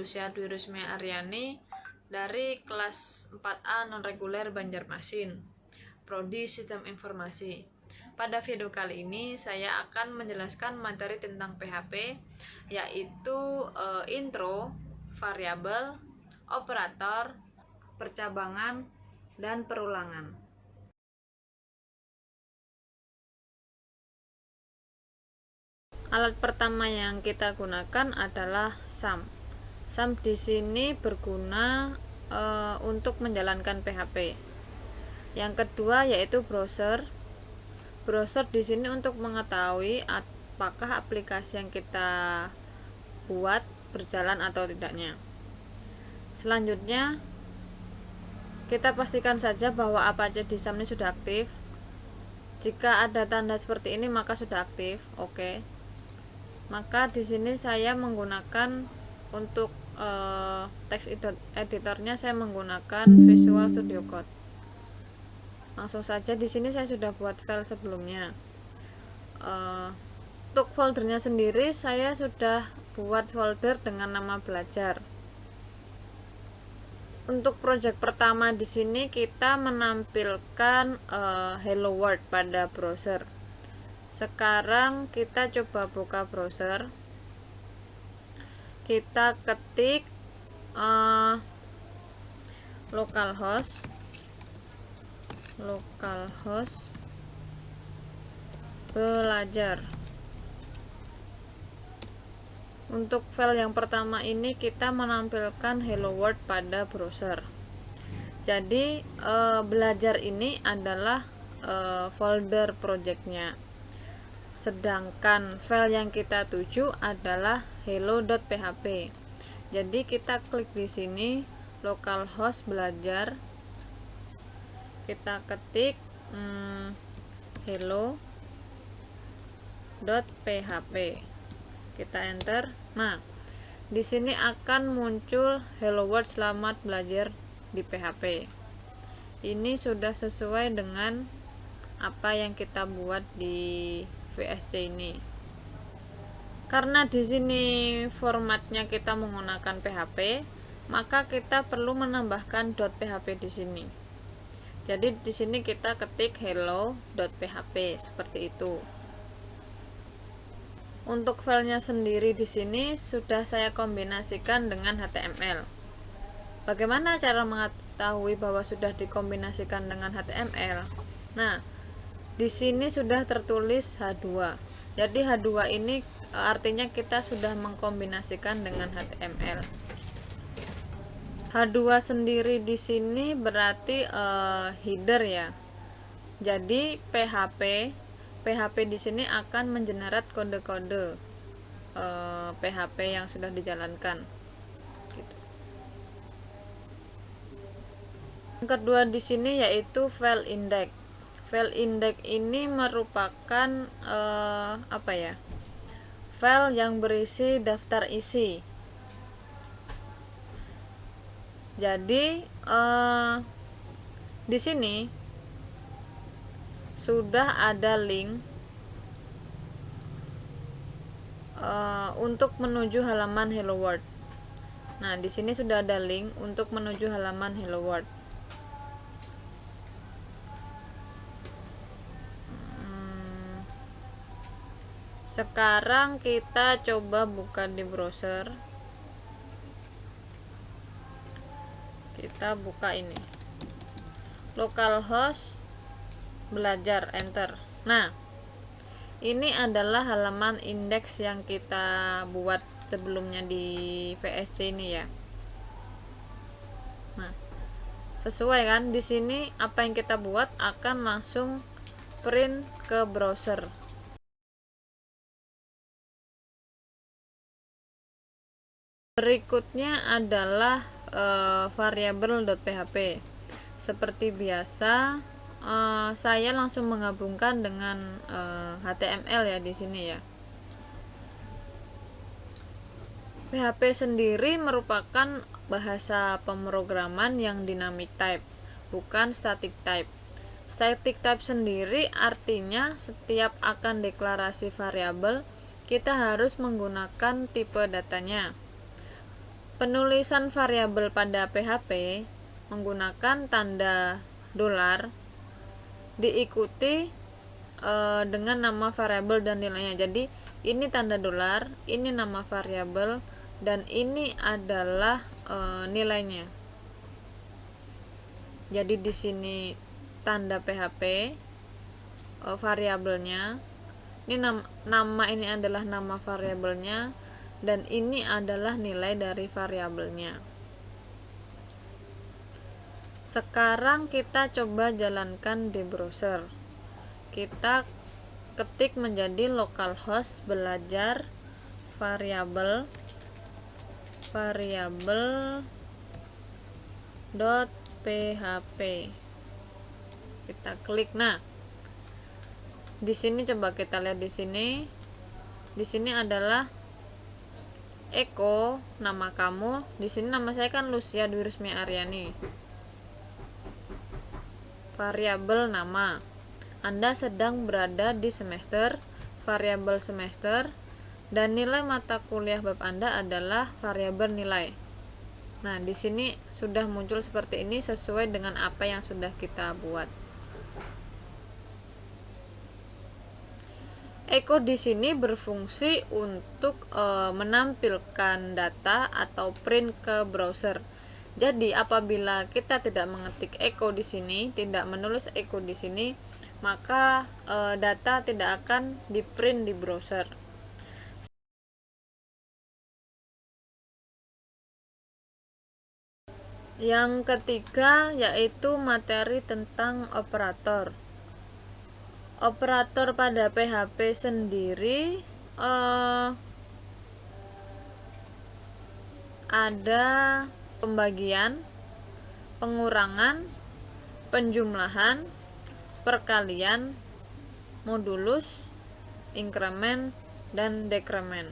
Lucia Dwi Rusmia Aryani dari kelas 4A non-reguler Banjarmasin, Prodi Sistem Informasi. Pada video kali ini saya akan menjelaskan materi tentang PHP, yaitu intro, variabel, operator, percabangan, dan perulangan. Alat pertama yang kita gunakan adalah sum. Sum di sini berguna untuk menjalankan PHP. Yang kedua yaitu browser. Browser di sini untuk mengetahui apakah aplikasi yang kita buat berjalan atau tidaknya. Selanjutnya kita pastikan saja bahwa apa aja di sum ini sudah aktif. Jika ada tanda seperti ini maka sudah aktif. Oke. Maka di sini saya menggunakan untuk text editornya, saya menggunakan Visual Studio Code. Langsung saja di sini saya sudah buat file sebelumnya. Untuk foldernya sendiri saya sudah buat folder dengan nama belajar. Untuk project pertama di sini kita menampilkan Hello World pada browser. Sekarang kita coba buka browser. Kita ketik localhost belajar. Untuk file yang pertama ini kita menampilkan Hello World pada browser. Jadi belajar ini adalah folder projectnya. Sedangkan file yang kita tuju adalah hello.php. Jadi kita klik di sini localhost belajar. Kita ketik hello.php. Kita enter. Nah, di sini akan muncul Hello World selamat belajar di PHP. Ini sudah sesuai dengan apa yang kita buat di VSC ini. Karena di sini formatnya kita menggunakan PHP, maka kita perlu menambahkan .php di sini. Jadi di sini kita ketik hello.php seperti itu. Untuk filenya sendiri di sini sudah saya kombinasikan dengan HTML. Bagaimana cara mengetahui bahwa sudah dikombinasikan dengan HTML? Nah, di sini sudah tertulis H2. Jadi H2 ini artinya kita sudah mengkombinasikan dengan HTML. H2 sendiri di sini berarti header ya. Jadi PHP di sini akan mengenerate kode-kode PHP yang sudah dijalankan. Gitu. Yang kedua di sini yaitu file index. File index ini merupakan file yang berisi daftar isi. Jadi di sini sudah ada link untuk menuju halaman Hello World. Nah, di sini sudah ada link untuk menuju halaman Hello World. Sekarang kita coba buka di browser. Kita buka ini. Localhost belajar, enter. Nah, ini adalah halaman indeks yang kita buat sebelumnya di VSC ini ya. Nah, sesuai kan? Di sini apa yang kita buat akan langsung print ke browser. Berikutnya adalah variabel.php. Seperti biasa, saya langsung menggabungkan dengan HTML ya di sini ya. PHP sendiri merupakan bahasa pemrograman yang dynamic type, bukan static type. Static type sendiri artinya setiap akan deklarasi variabel, kita harus menggunakan tipe datanya. Penulisan variabel pada PHP menggunakan tanda dolar diikuti dengan nama variabel dan nilainya. Jadi ini tanda dolar, ini nama variabel, dan ini adalah nilainya. Jadi di sini tanda PHP variabelnya, ini nama ini adalah nama variabelnya, dan ini adalah nilai dari variabelnya. Sekarang kita coba jalankan di browser. Kita ketik menjadi localhost belajar variabel .php. Kita klik. Nah, di sini coba kita lihat di sini. Di sini adalah Eko, nama kamu. Di sini nama saya kan Lucia Dwi Rusmi Aryani. Variabel nama. Anda sedang berada di semester, variabel semester, dan nilai mata kuliah bab Anda adalah variabel nilai. Nah, di sini sudah muncul seperti ini sesuai dengan apa yang sudah kita buat. Eko di sini berfungsi untuk menampilkan data atau print ke browser. Jadi apabila kita tidak mengetik Eko di sini, tidak menulis Eko di sini, maka data tidak akan di-print di browser. Yang ketiga yaitu materi tentang operator. Operator pada PHP sendiri ada pembagian, pengurangan, penjumlahan, perkalian, modulus, increment, dan decrement.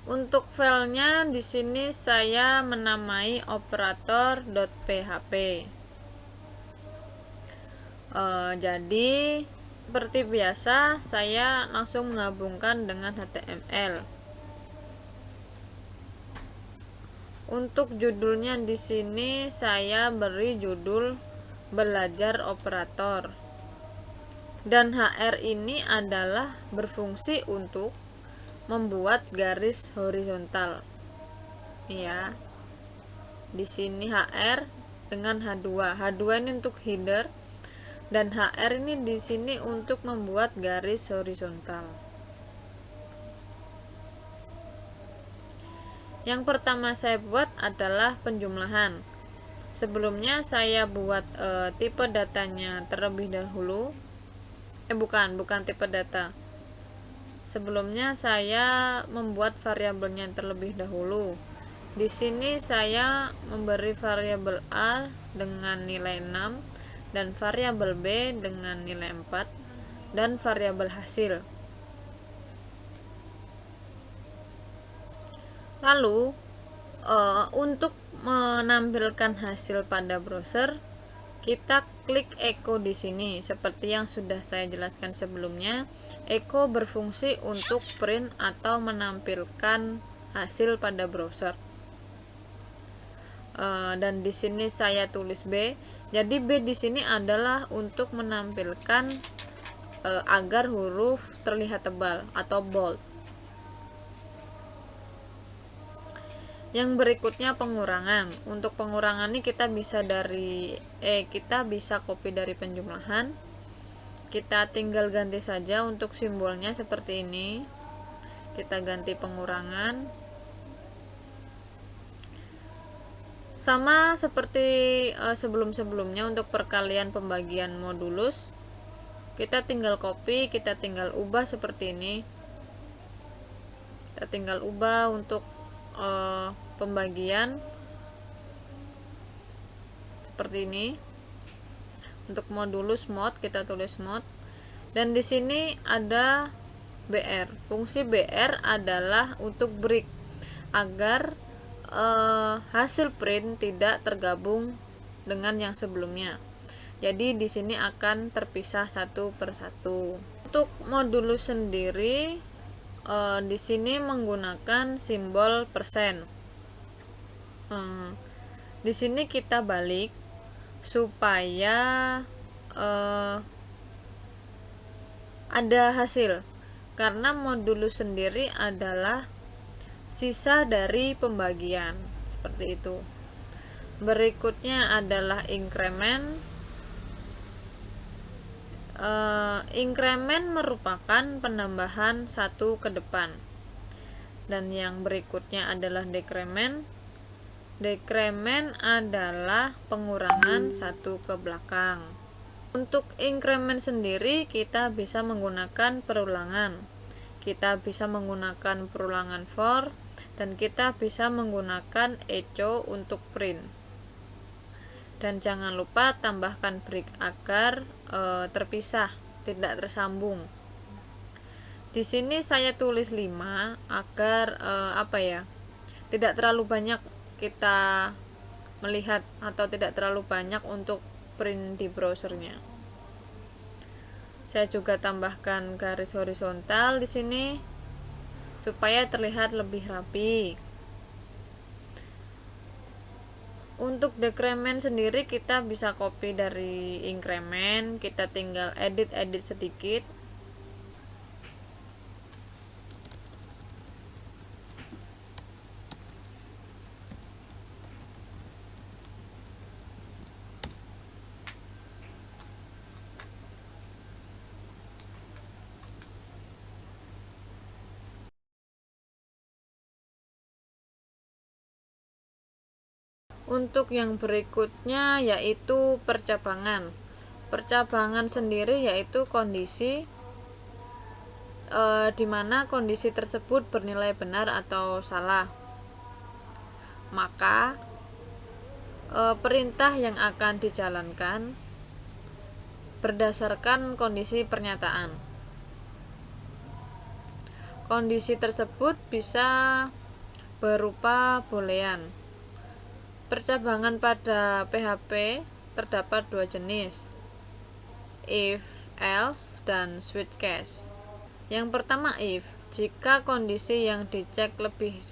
Untuk filenya di sini saya menamai operator.php. Jadi seperti biasa saya langsung menggabungkan dengan HTML. Untuk judulnya di sini saya beri judul belajar operator. Dan HR ini adalah berfungsi untuk membuat garis horizontal. Ya. Di sini HR dengan H2. H2 ini untuk header. Dan HR ini di sini untuk membuat garis horizontal. Yang pertama saya buat adalah penjumlahan. Sebelumnya saya buat tipe datanya terlebih dahulu. Bukan tipe data. Sebelumnya saya membuat variabelnya terlebih dahulu. Di sini saya memberi variabel A dengan nilai 6. Dan variabel B dengan nilai 4 dan variabel hasil. Lalu untuk menampilkan hasil pada browser, kita klik Eko di sini. Seperti yang sudah saya jelaskan sebelumnya, Eko berfungsi untuk print atau menampilkan hasil pada browser. Dan di sini saya tulis B. Jadi B di sini adalah untuk menampilkan agar huruf terlihat tebal atau bold. Yang berikutnya pengurangan. Untuk pengurangan ini kita bisa copy dari penjumlahan. Kita tinggal ganti saja untuk simbolnya seperti ini. Kita ganti pengurangan. Sama seperti sebelum-sebelumnya untuk perkalian pembagian modulus, kita tinggal copy, kita tinggal ubah seperti ini. Kita tinggal ubah untuk pembagian seperti ini. Untuk modulus mod kita tulis mod. Dan di sini ada BR. Fungsi BR adalah untuk break agar hasil print tidak tergabung dengan yang sebelumnya. Jadi di sini akan terpisah satu persatu. Untuk modulus sendiri di sini menggunakan simbol persen. Di sini kita balik supaya ada hasil, karena modulus sendiri adalah sisa dari pembagian, seperti itu. Berikutnya adalah increment. Increment merupakan penambahan satu ke depan, dan yang berikutnya adalah decrement. Decrement adalah pengurangan satu ke belakang. Untuk increment sendiri kita bisa menggunakan perulangan, kita bisa menggunakan perulangan for, dan kita bisa menggunakan echo untuk print. Dan jangan lupa tambahkan break agar terpisah, tidak tersambung. Di sini saya tulis 5 agar tidak terlalu banyak kita melihat atau tidak terlalu banyak untuk print di browsernya. Saya juga tambahkan garis horizontal di sini supaya terlihat lebih rapi. Untuk decrement sendiri kita bisa copy dari increment, kita tinggal edit sedikit. Untuk yang berikutnya yaitu percabangan. Percabangan sendiri yaitu kondisi di mana kondisi tersebut bernilai benar atau salah. Maka perintah yang akan dijalankan berdasarkan kondisi pernyataan. Kondisi tersebut bisa berupa boolean. Percabangan pada PHP terdapat 2 jenis, if, else, dan switch case. Yang pertama if, jika kondisi yang dicek lebih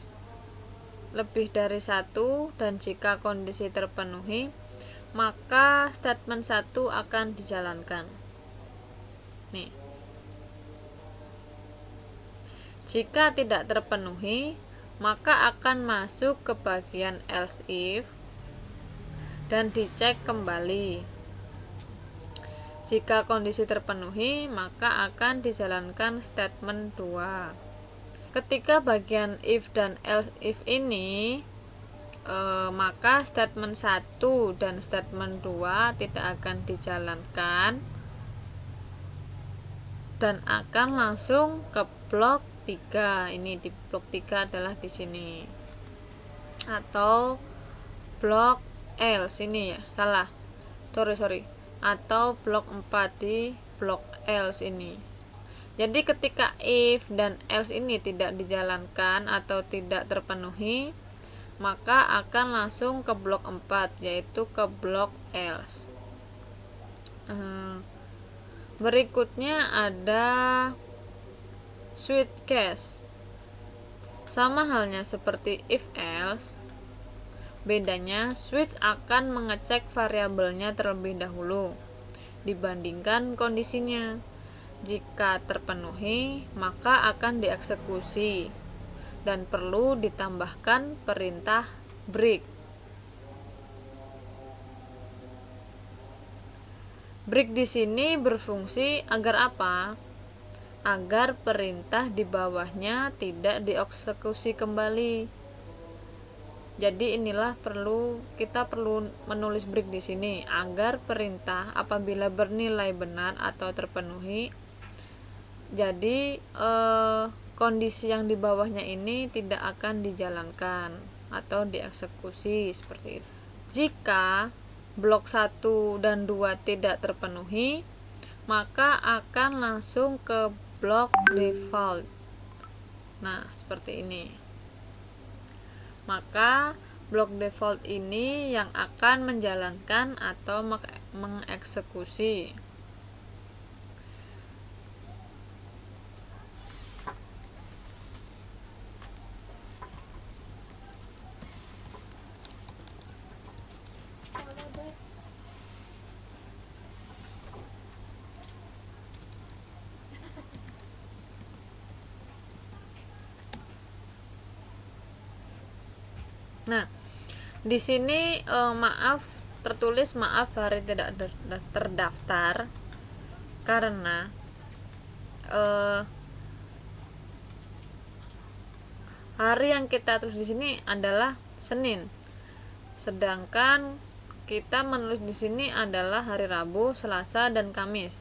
dari 1 dan jika kondisi terpenuhi, maka statement 1 akan dijalankan. Nih. Jika tidak terpenuhi, maka akan masuk ke bagian else if dan dicek kembali. Jika kondisi terpenuhi, maka akan dijalankan statement 2. Ketika bagian if dan else if ini maka statement 1 dan statement 2 tidak akan dijalankan dan akan langsung ke blok 3. Ini di blok 3 adalah di sini. Atau blok else ini ya, salah. Sorry. Atau blok 4 di blok else ini. Jadi ketika if dan else ini tidak dijalankan atau tidak terpenuhi, maka akan langsung ke blok 4, yaitu ke blok else. Berikutnya ada switch case. Sama halnya seperti if else, bedanya switch akan mengecek variabelnya terlebih dahulu dibandingkan kondisinya. Jika terpenuhi, maka akan dieksekusi dan perlu ditambahkan perintah break. Break di sini berfungsi agar apa? Agar perintah di bawahnya tidak dieksekusi kembali. Jadi inilah kita perlu menulis break di sini agar perintah apabila bernilai benar atau terpenuhi, jadi kondisi yang di bawahnya ini tidak akan dijalankan atau dieksekusi seperti itu. Jika blok 1 dan 2 tidak terpenuhi, maka akan langsung ke blok default. Nah, seperti ini. Maka blok default ini yang akan menjalankan atau mengeksekusi. Di sini maaf, tertulis maaf hari tidak terdaftar karena hari yang kita tulis di sini adalah Senin, sedangkan kita menulis di sini adalah hari Rabu, Selasa, dan Kamis.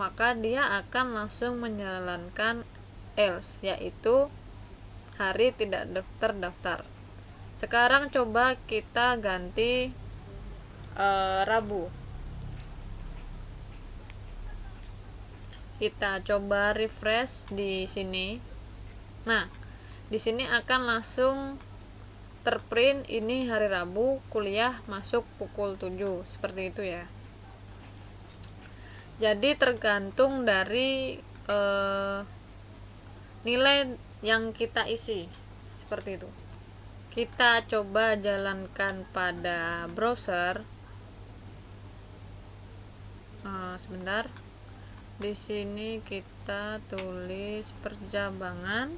Maka dia akan langsung menjalankan else, yaitu hari tidak terdaftar. Sekarang coba kita ganti Rabu. Kita coba refresh di sini. Nah, di sini akan langsung terprint ini hari Rabu, kuliah masuk pukul 7, seperti itu ya. Jadi tergantung dari nilai yang kita isi, seperti itu. Kita coba jalankan pada browser. Sebentar. Di sini kita tulis percabangan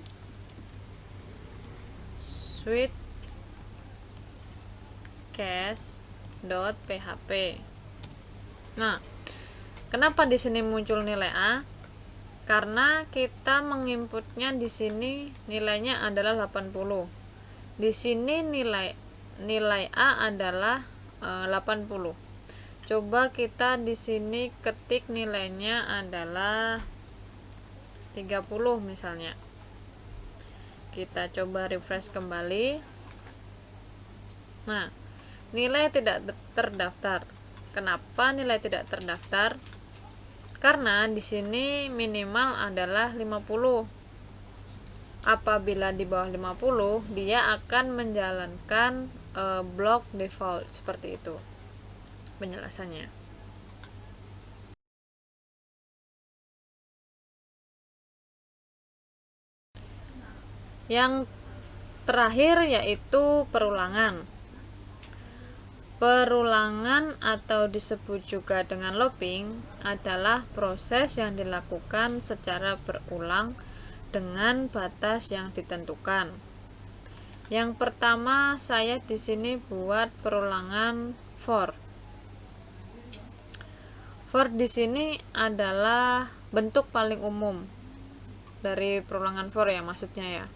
switchcase.php. Nah, kenapa di sini muncul nilai A? Karena kita menginputnya di sini nilainya adalah 80. Di sini nilai A adalah 80. Coba kita di sini ketik nilainya adalah 30 misalnya. Kita coba refresh kembali. Nah, nilai tidak terdaftar. Kenapa nilai tidak terdaftar? Karena di sini minimal adalah 50. Apabila di bawah 50, dia akan menjalankan block default, seperti itu penjelasannya. Yang terakhir yaitu perulangan. Perulangan atau disebut juga dengan looping adalah proses yang dilakukan secara berulang dengan batas yang ditentukan. Yang pertama, saya di sini buat perulangan for. For di sini adalah bentuk paling umum dari perulangan for ya, maksudnya ya.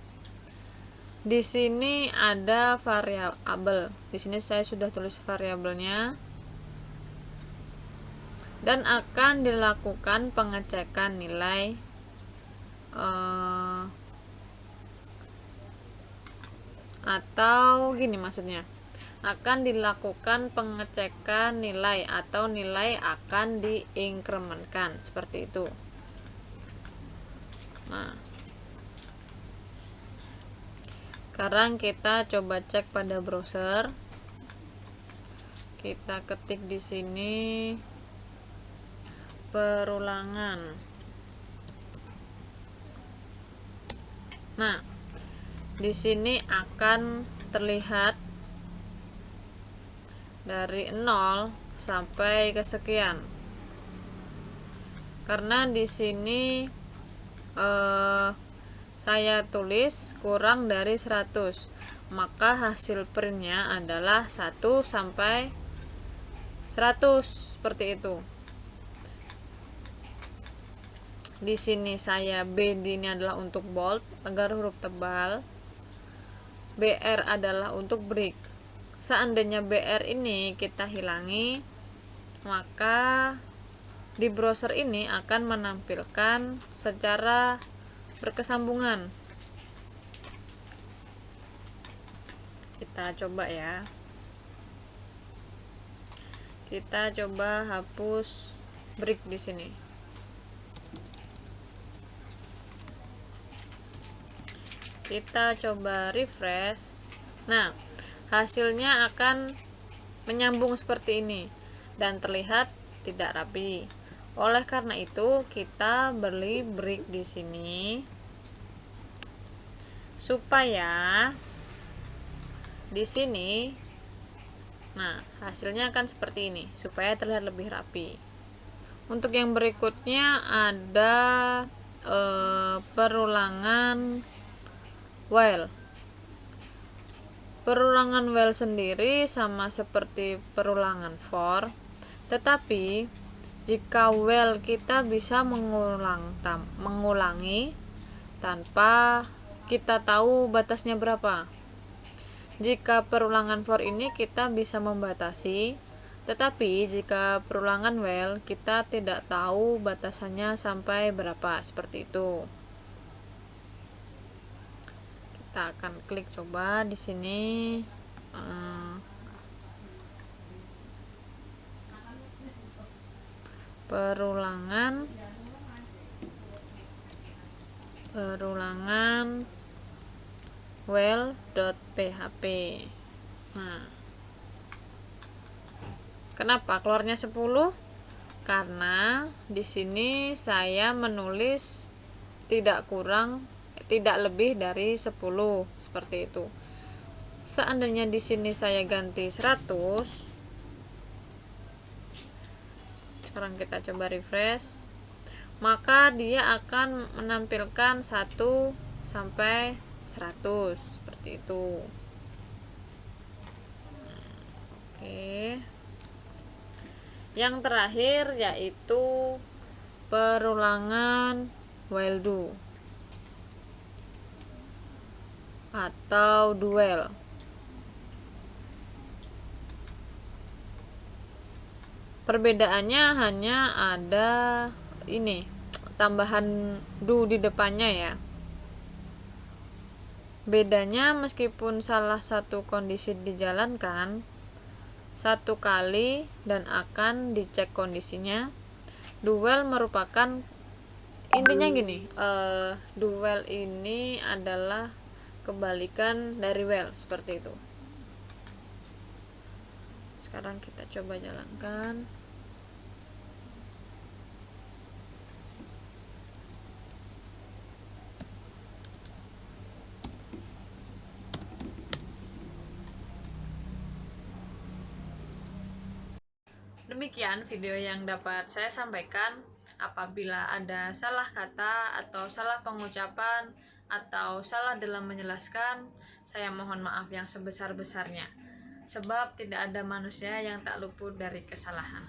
Di sini ada variabel. Di sini saya sudah tulis variabelnya. Dan akan dilakukan pengecekan nilai atau gini maksudnya. Akan dilakukan pengecekan nilai atau nilai akan diinkrementkan, seperti itu. Nah, sekarang kita coba cek pada browser. Kita ketik di sini perulangan. Nah, di sini akan terlihat dari 0 sampai kesekian. Karena di sini saya tulis kurang dari 100, maka hasil printnya adalah 1 sampai 100, seperti itu. Di sini saya B ini adalah untuk bold agar huruf tebal, BR adalah untuk break. Seandainya BR ini kita hilangi, maka di browser ini akan menampilkan secara berkesambungan. Kita coba ya. Kita coba hapus break di sini. Kita coba refresh. Nah, hasilnya akan menyambung seperti ini dan terlihat tidak rapi. Oleh karena itu, kita beri break di sini supaya di sini, nah, hasilnya akan seperti ini supaya terlihat lebih rapi. Untuk yang berikutnya ada perulangan while. Perulangan while sendiri sama seperti perulangan for, tetapi jika while kita bisa mengulangi tanpa kita tahu batasnya berapa. Jika perulangan for ini kita bisa membatasi, tetapi jika perulangan while kita tidak tahu batasannya sampai berapa, seperti itu. Kita akan klik coba di sini. Perulangan while.php. Nah, kenapa keluarnya 10? Karena di sini saya menulis tidak lebih dari 10, seperti itu. Seandainya di sini saya ganti 100, sekarang kita coba refresh, maka dia akan menampilkan 1 sampai 100, seperti itu. Oke. Yang terakhir yaitu perulangan while do atau duel. Perbedaannya hanya ada ini, tambahan do di depannya ya. Bedanya meskipun salah satu kondisi dijalankan 1 kali dan akan dicek kondisinya, duel merupakan intinya gini, duel ini adalah kebalikan dari while, seperti itu. Sekarang kita coba jalankan. Demikian video yang dapat saya sampaikan. Apabila ada salah kata atau salah pengucapan atau salah dalam menjelaskan, saya mohon maaf yang sebesar-besarnya, sebab tidak ada manusia yang tak luput dari kesalahan.